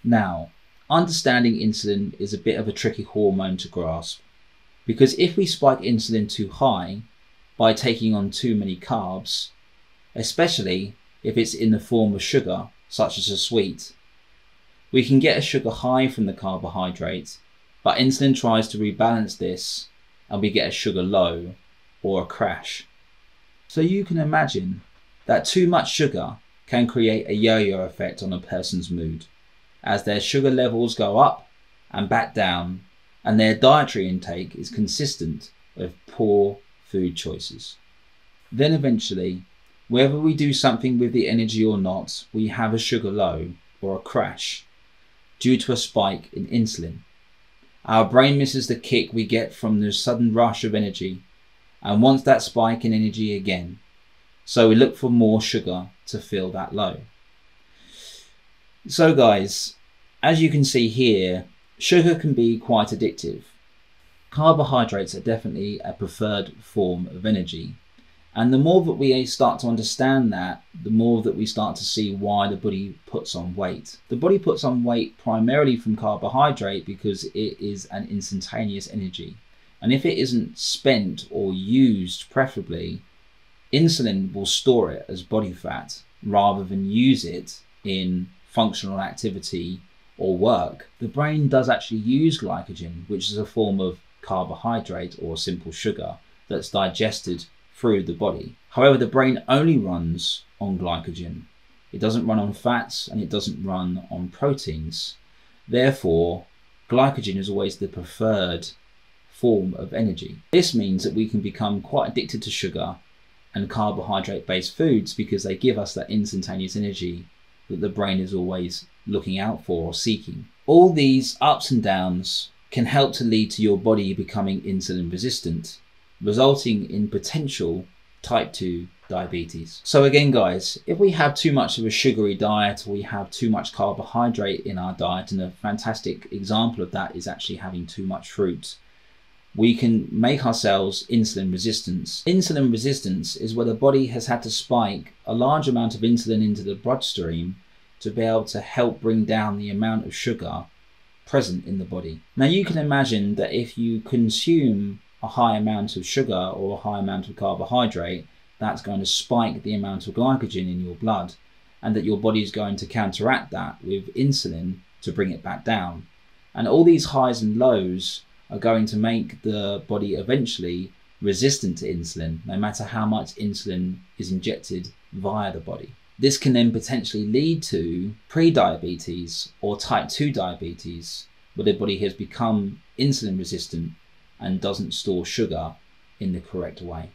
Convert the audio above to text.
Now, understanding insulin is a bit of a tricky hormone to grasp, because if we spike insulin too high by taking on too many carbs, especially if it's in the form of sugar, such as a sweet, we can get a sugar high from the carbohydrate, but insulin tries to rebalance this and we get a sugar low or a crash. So you can imagine that too much sugar can create a yo-yo effect on a person's mood, as their sugar levels go up and back down, and their dietary intake is consistent with poor food choices. Then eventually, whether we do something with the energy or not, we have a sugar low or a crash due to a spike in insulin. Our brain misses the kick we get from the sudden rush of energy and wants that spike in energy again. So we look for more sugar to fill that low. So guys, as you can see here, sugar can be quite addictive. Carbohydrates are definitely a preferred form of energy. And the more that we start to understand that, the more that we start to see why the body puts on weight. The body puts on weight primarily from carbohydrate because it is an instantaneous energy. And if it isn't spent or used preferably, insulin will store it as body fat rather than use it in functional activity or work. The brain does actually use glycogen, which is a form of carbohydrate or simple sugar that's digested through the body. However, the brain only runs on glycogen. It doesn't run on fats and it doesn't run on proteins. Therefore, glycogen is always the preferred form of energy. This means that we can become quite addicted to sugar and carbohydrate-based foods because they give us that instantaneous energy that the brain is always looking out for or seeking. All these ups and downs can help to lead to your body becoming insulin resistant, resulting in potential type 2 diabetes. So again guys, if we have too much of a sugary diet or we have too much carbohydrate in our diet, and a fantastic example of that is actually having too much fruit, we can make ourselves insulin resistant. Insulin resistance is where the body has had to spike a large amount of insulin into the bloodstream to be able to help bring down the amount of sugar present in the body. Now you can imagine that if you consume a high amount of sugar or a high amount of carbohydrate, that's going to spike the amount of glycogen in your blood, and that your body is going to counteract that with insulin to bring it back down. And all these highs and lows are going to make the body eventually resistant to insulin, no matter how much insulin is injected via the body. This can then potentially lead to pre-diabetes or type 2 diabetes, where the body has become insulin resistant and doesn't store sugar in the correct way.